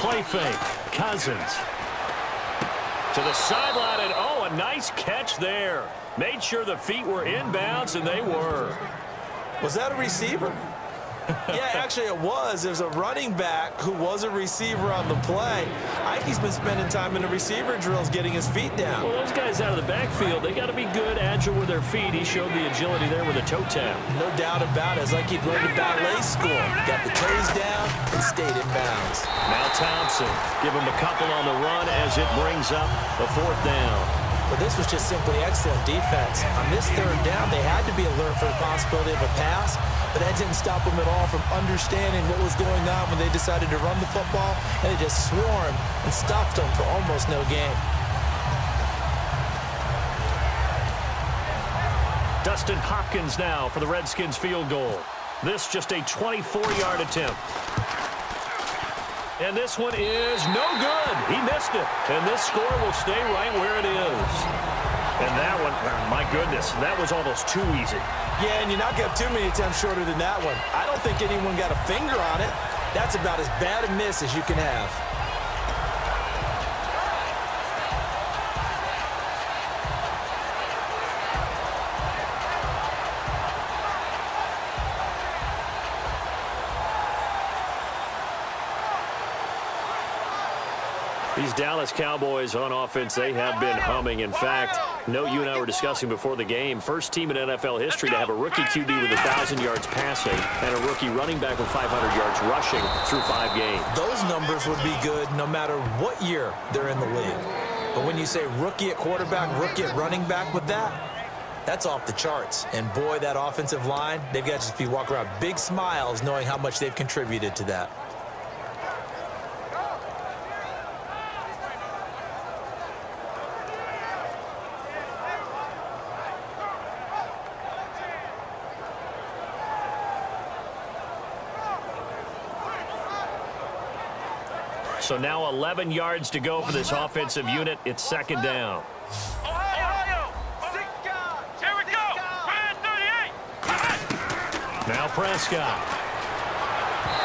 play fake. Cousins. To the sideline, and oh, a nice catch there. Made sure the feet were inbounds, and they were. Was that a receiver? Yeah, actually it was. There's a running back who was a receiver on the play. Ikey's been spending time in the receiver drills getting his feet down. Well, those guys out of the backfield, they got to be good, agile with their feet. He showed the agility there with a toe tap. No doubt about it. It's like he'd learned at ballet school. Got the toes down and stayed in bounds. Now Thompson, give him a couple on the run as it brings up the 4th down. But this was just simply excellent defense. On this 3rd down, they had to be alert for the possibility of a pass, but that didn't stop them at all from understanding what was going on when they decided to run the football, and they just swarmed and stopped them for almost no gain. Dustin Hopkins now for the Redskins field goal. This just a 24-yard attempt. And this one is no good. He missed it. And this score will stay right where it is. And that one, my goodness, that was almost too easy. Yeah, and you're not going to have too many attempts shorter than that one. I don't think anyone got a finger on it. That's about as bad a miss as you can have. These Dallas Cowboys on offense, they have been humming. In fact, note you and I were discussing before the game, first team in NFL history to have a rookie QB with 1,000 yards passing and a rookie running back with 500 yards rushing through 5 games. Those numbers would be good no matter what year they're in the league. But when you say rookie at quarterback, rookie at running back with that, that's off the charts. And boy, that offensive line, they've got to just be walking around big smiles knowing how much they've contributed to that. So now 11 yards to go for this offensive unit. It's 2nd down. Ohio! Here we go! Brand 38! Now Prescott.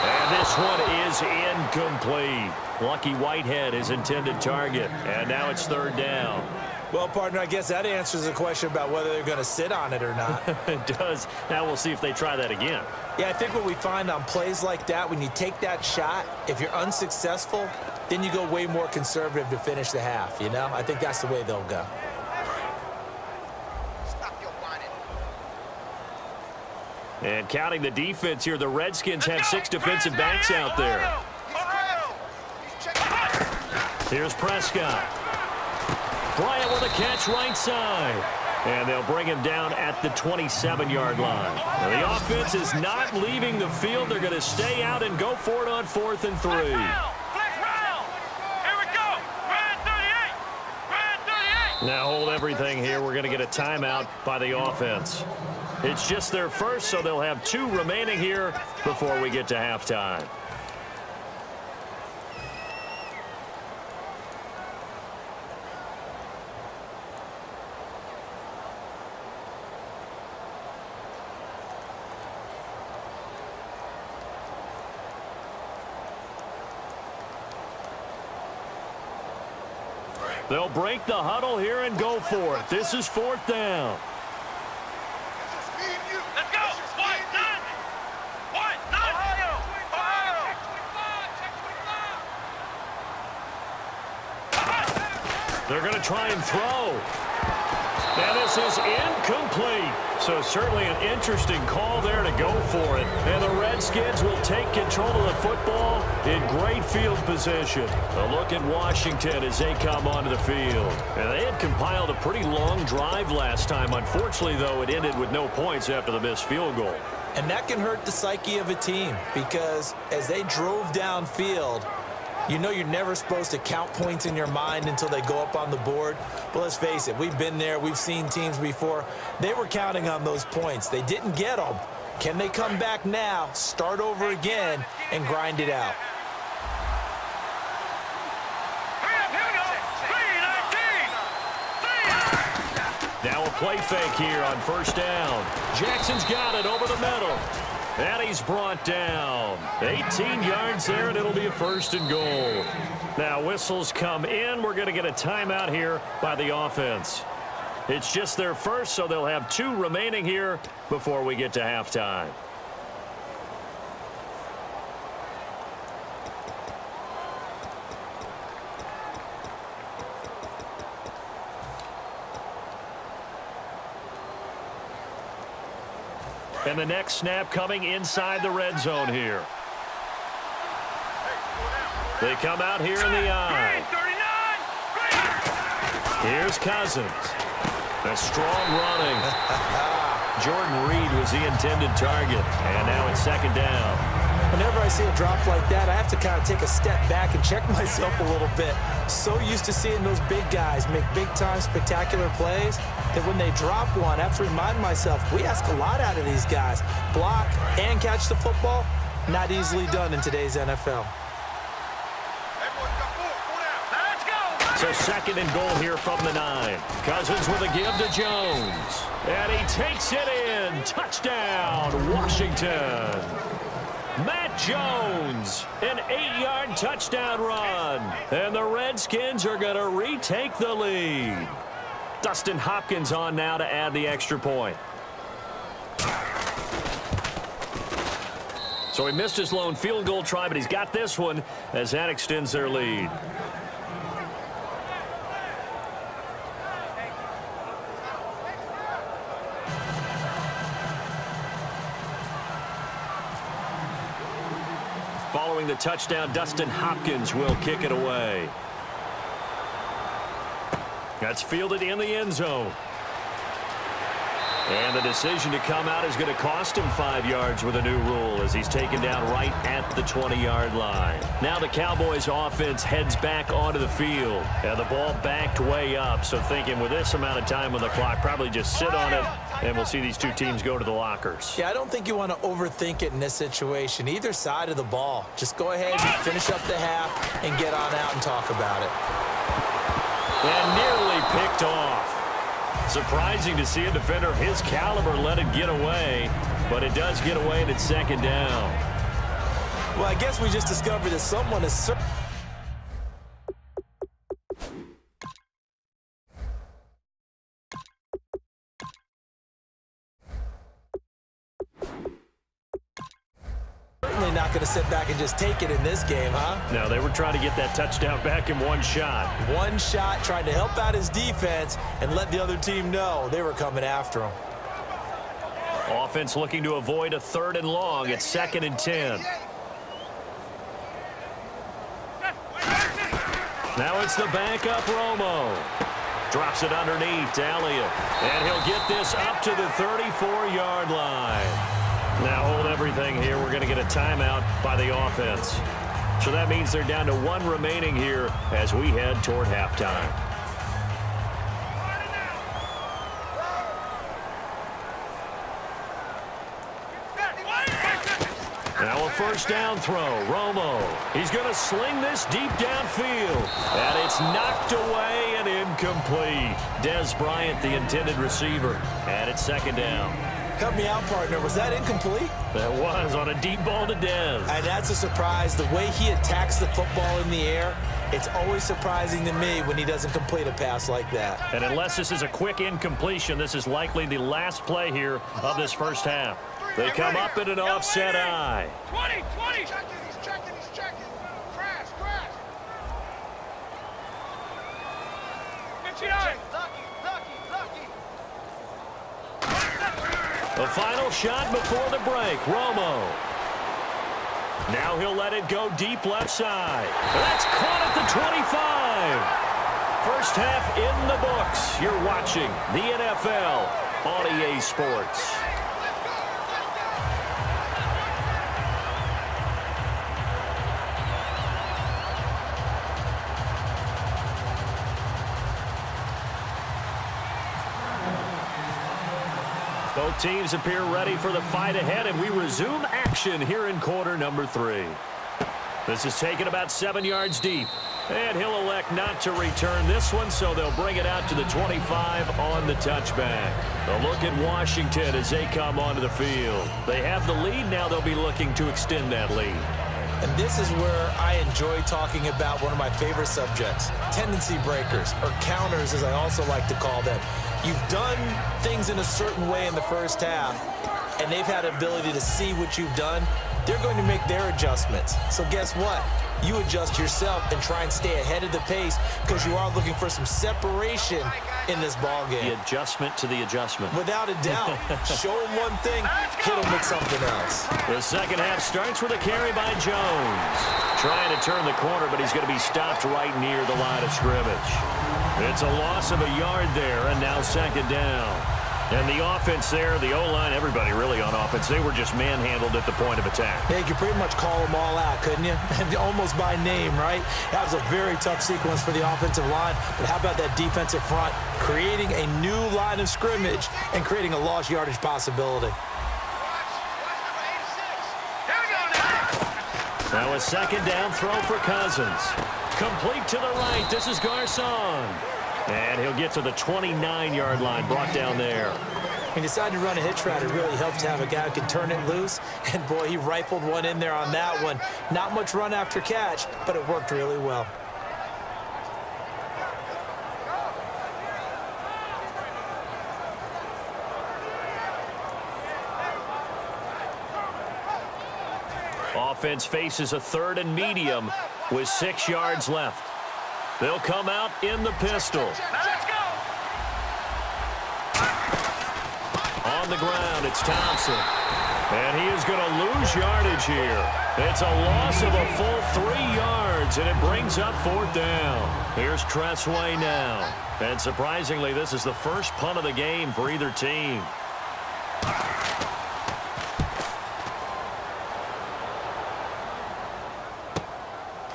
And this one is incomplete. Lucky Whitehead, his intended target. And now it's 3rd down. Well, partner, I guess that answers the question about whether they're going to sit on it or not. It does. Now we'll see if they try that again. Yeah, I think what we find on plays like that, when you take that shot, if you're unsuccessful, then you go way more conservative to finish the half, you know? I think that's the way they'll go. And counting the defense here, the Redskins have 6 defensive backs out there. Here's Prescott. Bryant with a catch right side. And they'll bring him down at the 27-yard line. Now, the offense is not leaving the field. They're going to stay out and go for it on 4th and 3. Now hold everything here. We're going to get a timeout by the offense. It's just their first, so they'll have 2 remaining here before we get to halftime. They'll break the huddle here and go for it. This is 4th down. Let's go! White, 9! Ohio! They're going to try and throw. And this is incomplete. So certainly an interesting call there to go for it. And the Redskins will take control of the football in great field position. A look at Washington as they come onto the field. And they had compiled a pretty long drive last time. Unfortunately, though, it ended with no points after the missed field goal. And that can hurt the psyche of a team because as they drove downfield, you know you're never supposed to count points in your mind until they go up on the board. But let's face it, we've been there. We've seen teams before. They were counting on those points. They didn't get them. Can they come back now, start over again, and grind it out? Now a play fake here on 1st down. Jackson's got it over the middle. And he's brought down. 18 yards there, and it'll be a 1st and goal. Now, whistles come in. We're going to get a timeout here by the offense. It's just their first, so they'll have 2 remaining here before we get to halftime. And the next snap coming inside the red zone here. They come out here in the I. Here's Cousins. A strong running. Jordan Reed was the intended target. And now it's 2nd down. Whenever I see a drop like that, I have to kind of take a step back and check myself a little bit. So used to seeing those big guys make big-time spectacular plays that when they drop one, I have to remind myself, we ask a lot out of these guys. Block and catch the football, not easily done in today's NFL. So 2nd and goal here from the 9. Cousins with a give to Jones. And he takes it in. Touchdown, Washington. Matt Jones, an 8-yard touchdown run. And the Redskins are going to retake the lead. Dustin Hopkins on now to add the extra point. So he missed his lone field goal try, but he's got this one as that extends their lead. Following the touchdown, Dustin Hopkins will kick it away. That's fielded in the end zone. And the decision to come out is going to cost him 5 yards with a new rule as he's taken down right at the 20-yard line. Now the Cowboys offense heads back onto the field. And the ball backed way up, so thinking with this amount of time on the clock, probably just sit on it, and we'll see these 2 teams go to the lockers. Yeah, I don't think you want to overthink it in this situation. Either side of the ball. Just go ahead and finish up the half and get on out and talk about it. And nearly picked off. Surprising to see a defender of his caliber let it get away, but it does get away and it's 2nd down. Well, I guess we just discovered that someone is certainly not going to sit back and just take it in this game, huh? No, they were trying to get that touchdown back in one shot. One shot, trying to help out his defense and let the other team know they were coming after him. Offense looking to avoid a 3rd and long. It's 2nd and 10. Now it's the backup Romo. Drops it underneath to Elliott. And he'll get this up to the 34-yard line. Now hold everything here. We're going to get a timeout by the offense. So that means they're down to 1 remaining here as we head toward halftime. Now a 1st down throw. Romo. He's going to sling this deep downfield. And it's knocked away and incomplete. Dez Bryant, the intended receiver. And it's 2nd down. Help me out, partner. Was that incomplete? That was on a deep ball to Dez. And that's a surprise. The way he attacks the football in the air, it's always surprising to me when he doesn't complete a pass like that. And unless this is a quick incompletion, this is likely the last play here of this first half. They come up in an offset I. 20. He's checking. Crash. Lucky. The final shot before the break. Romo. Now he'll let it go deep left side. That's caught at the 25. First half in the books. You're watching the NFL on EA Sports. Both teams appear ready for the fight ahead, and we resume action here in quarter number 3. This is taken about 7 yards deep. And he'll elect not to return this one, so they'll bring it out to the 25 on the touchback. A look at Washington as they come onto the field. They have the lead. Now they'll be looking to extend that lead. And this is where I enjoy talking about one of my favorite subjects, tendency breakers, or counters as I also like to call them. You've done things in a certain way in the first half, and they've had the ability to see what you've done. They're going to make their adjustments. So guess what? You adjust yourself and try and stay ahead of the pace because you are looking for some separation in this ball game. The adjustment to the adjustment. Without a doubt. Show them one thing, hit them with something else. The second half starts with a carry by Jones. Trying to turn the corner, but he's going to be stopped right near the line of scrimmage. It's a loss of a yard there, and now second down. And the offense there, the O-line, everybody really on offense, they were just manhandled at the point of attack. Yeah, you could pretty much call them all out, couldn't you? Almost by name, right? That was a very tough sequence for the offensive line. But how about that defensive front? Creating a new line of scrimmage and creating a lost yardage possibility. Now a second down throw for Cousins. Complete to the right. This is Garcon. And he'll get to the 29-yard line, brought down there. When you decide to run a hitch route, it really helps to have a guy who can turn it loose. And, boy, he rifled one in there on that one. Not much run after catch, but it worked really well. Offense faces a third and medium with 6 yards left. They'll come out in the pistol. Let's go. On the ground, it's Thompson. And he is going to lose yardage here. It's a loss of a full 3 yards, and it brings up fourth down. Here's Tressway now. And surprisingly, this is the first punt of the game for either team.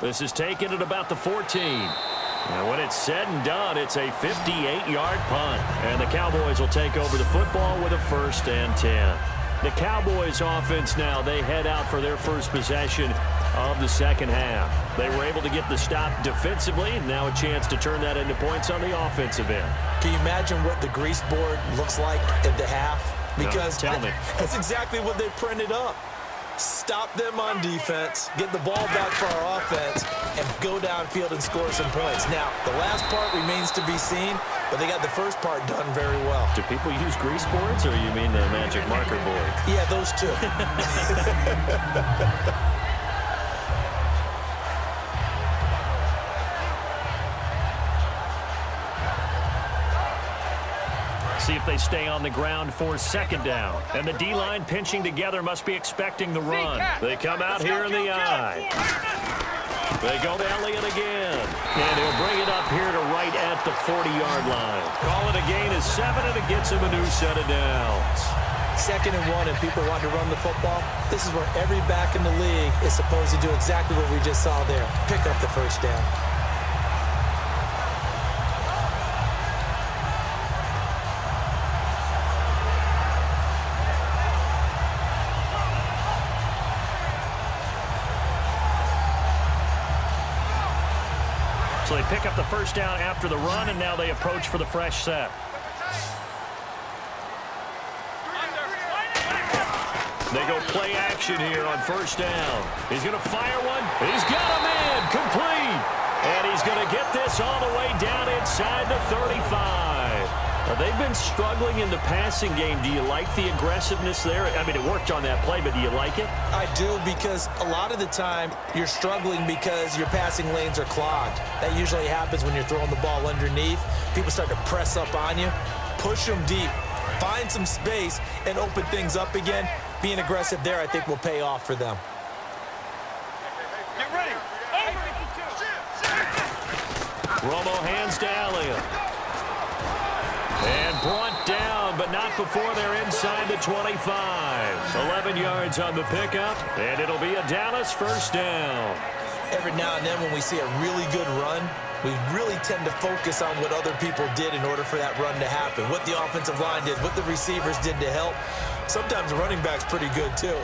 This is taken at about the 14. And when it's said and done, it's a 58-yard punt. And the Cowboys will take over the football with a 1st and 10. The Cowboys offense now, they head out for their first possession of the second half. They were able to get the stop defensively, and now a chance to turn that into points on the offensive end. Can you imagine what the grease board looks like at the half? Because no, tell me. That's exactly what they printed up. Stop them on defense, get the ball back for our offense, and go downfield and score some points. Now, the last part remains to be seen, but they got the first part done very well. Do people use grease boards, or you mean the magic marker board? Yeah, those two. See if they stay on the ground for second down. And the D-line pinching together must be expecting the run. They come out here in the eye. They go to Elliott again. And he'll bring it up here to right at the 40-yard line. Call it a gain of 7, and it gets him a new set of downs. 2nd and 1, and people want to run the football. This is where every back in the league is supposed to do exactly what we just saw there. Pick up the first down. So they pick up the first down after the run, and now they approach for the fresh set. They go play action here on first down. He's going to fire one. He's got a man complete. And he's going to get this all the way down inside the 35. They've been struggling in the passing game. Do you like the aggressiveness there? I mean, it worked on that play, but do you like it? I do, because a lot of the time you're struggling because your passing lanes are clogged. That usually happens when you're throwing the ball underneath. People start to press up on you. Push them deep. Find some space and open things up again. Being aggressive there, I think, will pay off for them. Get ready. Romo hands to Elliott. And brought down, but not before they're inside the 25. 11 yards on the pickup, and it'll be a Dallas first down. Every now and then when we see a really good run, we really tend to focus on what other people did in order for that run to happen, what the offensive line did, what the receivers did to help. Sometimes the running back's pretty good, too.